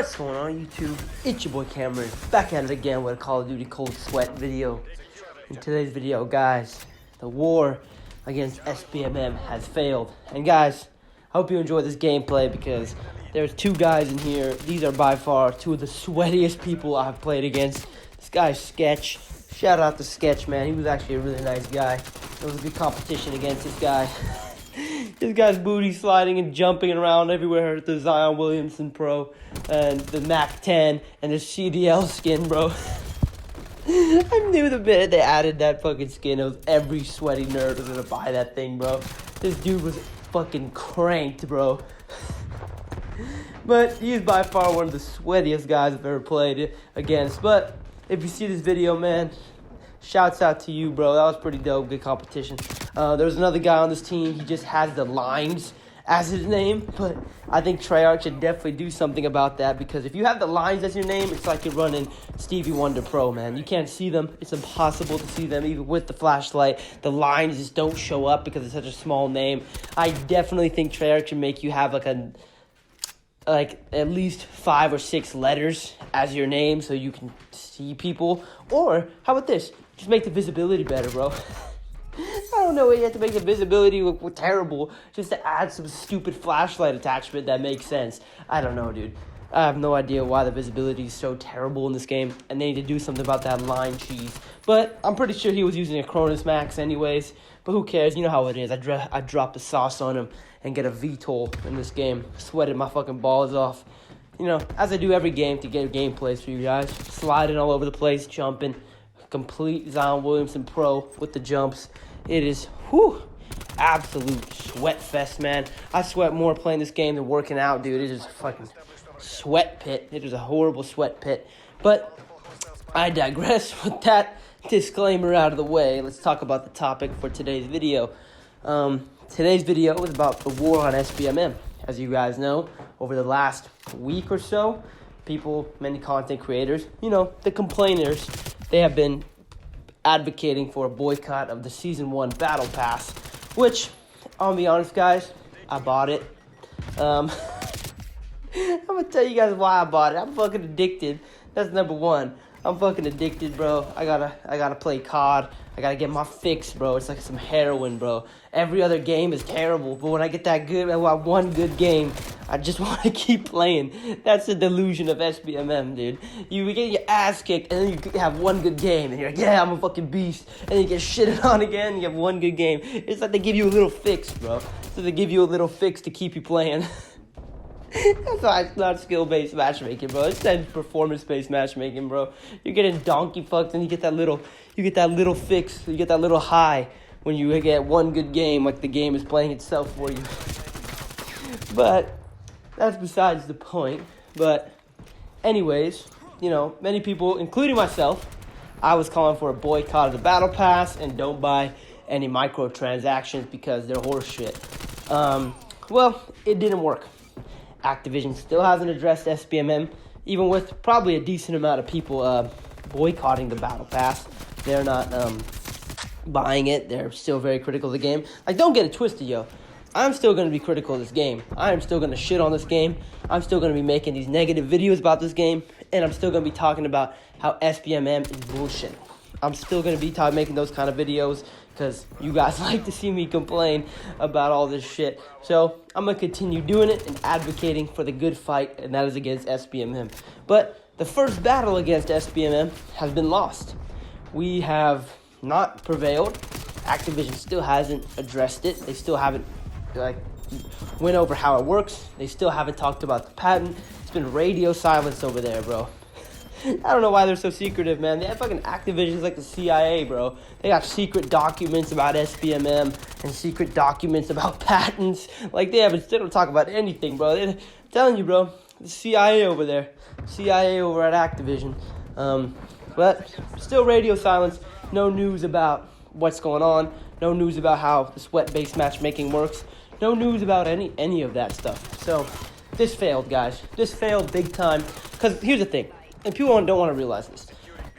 What's going on YouTube? It's your boy Cameron, back at it again with a Call of Duty Cold Sweat video. In today's video, guys, the war against Sbmm has failed. And guys, I hope you enjoy this gameplay because there's two guys in here. These are by far two of the sweatiest people I've played against. This guy's Sketch. Shout out to Sketch, man. He was actually a really nice guy. It was a good competition against this guy. This guy's booty sliding and jumping around everywhere at the Zion Williamson Pro and the Mac 10 and the CDL skin, bro. I knew the minute they added that fucking skin, it was every sweaty nerd was gonna buy that thing, bro. This dude was fucking cranked, bro. But he's by far one of the sweatiest guys I've ever played against. But if you see this video, man, shouts out to you, bro. That was pretty dope. Good competition. There's another guy on this team. He just has the lines as his name. But I think Treyarch should definitely do something about that. Because if you have the lines as your name, it's like you're running Stevie Wonder Pro, man. You can't see them. It's impossible to see them even with the flashlight. The lines just don't show up because it's such a small name. I definitely think Treyarch should make you have like at least 5 or 6 letters as your name so you can see people. Or how about this? Just make the visibility better, bro. I don't know why you have to make the visibility look terrible just to add some stupid flashlight attachment that makes sense. I don't know, dude. I have no idea why the visibility is so terrible in this game, and they need to do something about that line cheese. But I'm pretty sure he was using a Cronus Max anyways, but who cares? You know how it is. I dropped the sauce on him and get a VTOL in this game. Sweated my fucking balls off. You know, as I do every game to get gameplays for you guys. Sliding all over the place, jumping. Complete Zion Williamson Pro with the jumps. It is, absolute sweat fest, man. I sweat more playing this game than working out, dude. It is a fucking sweat pit. It is a horrible sweat pit. But I digress. With that disclaimer out of the way, let's talk about the topic for today's video. Today's video is about the war on Sbmm. As you guys know, over the last week or so, many content creators, the complainers, they have been advocating for a boycott of the Season 1 Battle Pass, which, I'll be honest, guys, I bought it. I'm going to tell you guys why I bought it. I'm fucking addicted. That's number one. I'm fucking addicted, bro. I gotta play COD. I gotta get my fix, bro. It's like some heroin, bro. Every other game is terrible, but when I get that good, one good game, I just want to keep playing. That's the delusion of Sbmm, dude. You get your ass kicked, and then you have one good game, and you're like, yeah, I'm a fucking beast. And then you get shitted on again, and you have one good game. It's like they give you a little fix, bro. So they give you a little fix to keep you playing. That's why it's not skill-based matchmaking, bro. It's that performance-based matchmaking, bro. You're getting donkey fucked, and you get that little fix, you get that little high when you get one good game, like the game is playing itself for you. But that's besides the point. But anyways, many people, including myself, I was calling for a boycott of the Battle Pass and don't buy any microtransactions because they're horseshit. Well, it didn't work. Activision still hasn't addressed Sbmm, even with probably a decent amount of people boycotting the Battle Pass. They're not buying it. They're still very critical of the game. Like, don't get it twisted, yo. I'm still going to be critical of this game. I am still going to shit on this game. I'm still going to be making these negative videos about this game. And I'm still going to be talking about how Sbmm is bullshit. I'm still going to be making those kind of videos because you guys like to see me complain about all this shit. So I'm going to continue doing it and advocating for the good fight, and that is against Sbmm. But the first battle against Sbmm has been lost. We have not prevailed. Activision still hasn't addressed it. They still haven't went over how it works. They still haven't talked about the patent. It's been radio silence over there, bro. I don't know why they're so secretive, man. They have fucking Activisions like the CIA, bro. They got secret documents about Sbmm and secret documents about patents. Like, they don't talk about anything, bro. I'm telling you, bro. The CIA over there. CIA over at Activision. But still radio silence. No news about what's going on. No news about how the sweat-based matchmaking works. No news about any of that stuff. So, this failed, guys. This failed big time. Because here's the thing. And people don't want to realize this.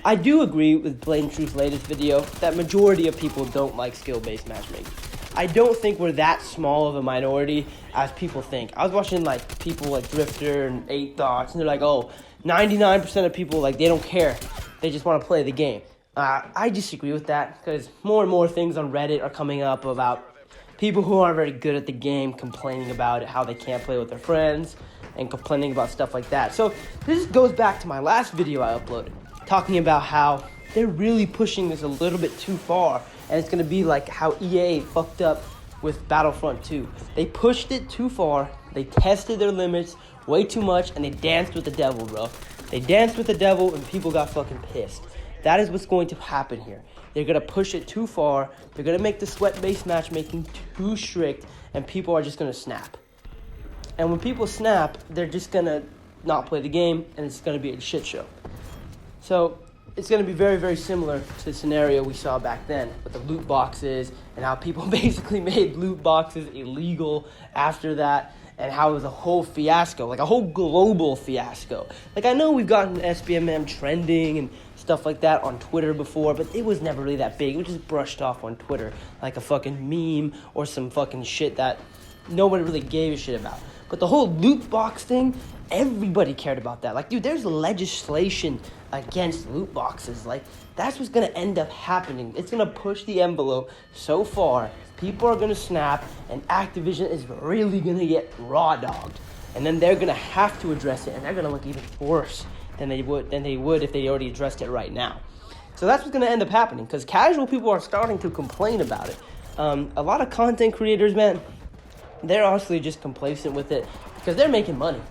I do agree with Blatant Truth's latest video that majority of people don't like skill-based matchmaking. I don't think we're that small of a minority as people think. I was watching like people like Drifter and 8 Thoughts, and they're like, oh, 99% of people, like, they don't care. They just want to play the game. I disagree with that, because more and more things on Reddit are coming up about people who aren't very good at the game complaining about it, how they can't play with their friends, and complaining about stuff like that. So this goes back to my last video I uploaded, talking about how they're really pushing this a little bit too far, and it's going to be like how EA fucked up with Battlefront 2. They pushed it too far, they tested their limits way too much, and they danced with the devil, bro. They danced with the devil, and people got fucking pissed. That is what's going to happen here. They're going to push it too far. They're going to make the sweat-based matchmaking too strict, and people are just going to snap. And when people snap, they're just going to not play the game, and it's going to be a shit show. So it's going to be very, very similar to the scenario we saw back then with the loot boxes and how people basically made loot boxes illegal after that, and how it was a whole fiasco, like a whole global fiasco. Like, I know we've gotten SBMM trending and stuff like that on Twitter before, but it was never really that big. It was just brushed off on Twitter like a fucking meme or some fucking shit that nobody really gave a shit about. But the whole loot box thing, everybody cared about that. Like, dude, there's legislation against loot boxes. Like, that's what's going to end up happening. It's going to push the envelope so far. People are going to snap, and Activision is really going to get raw dogged. And then they're going to have to address it, and they're going to look even worse than they would if they already addressed it right now. So that's what's going to end up happening, because casual people are starting to complain about it. A lot of content creators, man, they're honestly just complacent with it because they're making money.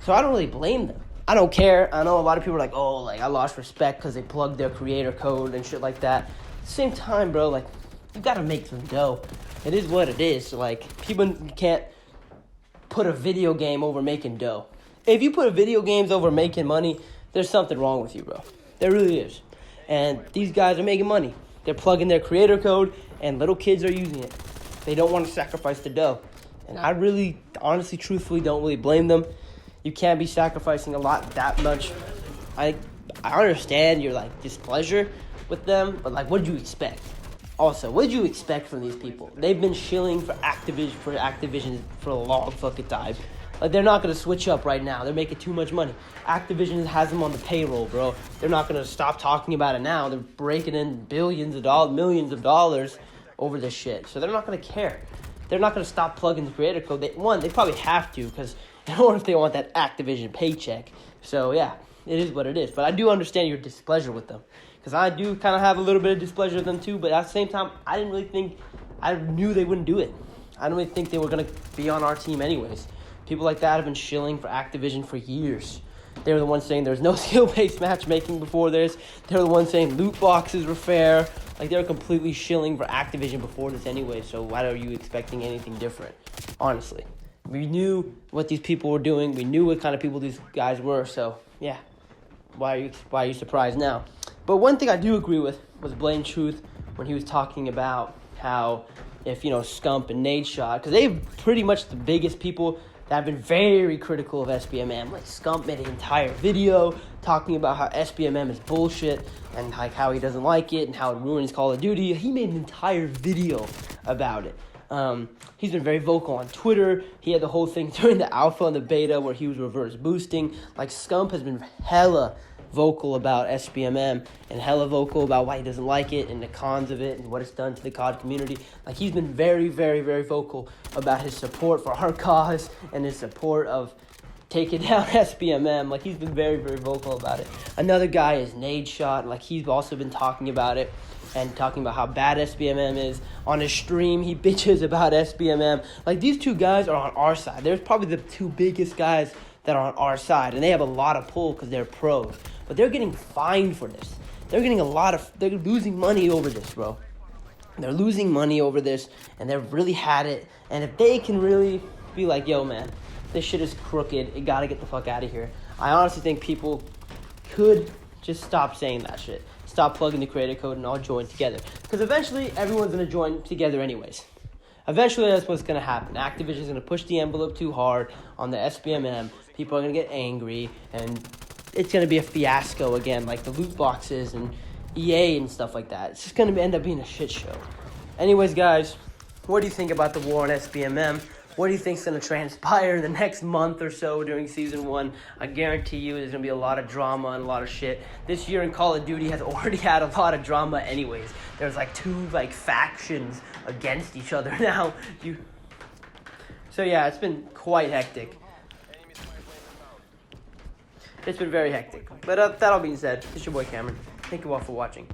So I don't really blame them. I don't care. I know a lot of people are like, oh, like, I lost respect because they plugged their creator code and shit like that. At the same time, bro, like, you got to make some dough. It is what it is. Like, people can't put a video game over making dough. If you put video games over making money, there's something wrong with you, bro. There really is. And these guys are making money. They're plugging their creator code, and little kids are using it. They don't want to sacrifice the dough. And I really, honestly, truthfully, don't really blame them. You can't be sacrificing a lot that much. I understand your, like, displeasure with them, but, like, what did you expect? Also, what did you expect from these people? They've been shilling for Activision for a long fucking time. Like, they're not going to switch up right now. They're making too much money. Activision has them on the payroll, bro. They're not going to stop talking about it now. They're breaking in billions of dollars, millions of dollars over this shit. So they're not going to care. They're not going to stop plugging the creator code. They probably have to, because in order if they want that Activision paycheck. So, yeah, it is what it is. But I do understand your displeasure with them, because I do kind of have a little bit of displeasure with them too. But at the same time, I knew they wouldn't do it. I don't really think they were going to be on our team anyways. People like that have been shilling for Activision for years. They were the ones saying there's no skill-based matchmaking before this. They were the ones saying loot boxes were fair. Like, they were completely shilling for Activision before this anyway, so why are you expecting anything different? Honestly. We knew what these people were doing. We knew what kind of people these guys were, so, yeah. Why are you surprised now? But one thing I do agree with was Blame Truth when he was talking about how if, Scump and Nadeshot, because they're pretty much the biggest people that have been very critical of SBMM. Like, Scump made an entire video talking about how SBMM is bullshit and like how he doesn't like it and how it ruins Call of Duty. He made an entire video about it. He's been very vocal on Twitter. He had the whole thing during the alpha and the beta where he was reverse boosting. Like, Scump has been hella vocal about SBMM and hella vocal about why he doesn't like it and the cons of it and what it's done to the COD community. Like, he's been very, very, very vocal about his support for our cause and his support of taking down SBMM. Like, he's been very, very vocal about it. Another guy is Nadeshot. Like, he's also been talking about it and talking about how bad SBMM is. On his stream, he bitches about SBMM. Like, these two guys are on our side. They're probably the two biggest guys that are on our side, and they have a lot of pull because they're pros. But they're getting fined for this. They're losing money over this, bro. They're losing money over this, and they've really had it. And if they can really be like, yo, man, this shit is crooked, you gotta get the fuck out of here. I honestly think people could just stop saying that shit. Stop plugging the creator code and all join together. Because eventually, everyone's gonna join together anyways. Eventually, that's what's going to happen. Activision's going to push the envelope too hard on the SBMM. People are going to get angry, and it's going to be a fiasco again, like the loot boxes and EA and stuff like that. It's just going to end up being a shit show. Anyways, guys, what do you think about the war on Sbmm? What do you think's going to transpire in the next month or so during Season 1? I guarantee you there's going to be a lot of drama and a lot of shit. This year in Call of Duty has already had a lot of drama anyways. There's like two factions against each other now. So yeah, it's been quite hectic. It's been very hectic. But that all being said, this is your boy Cameron. Thank you all for watching.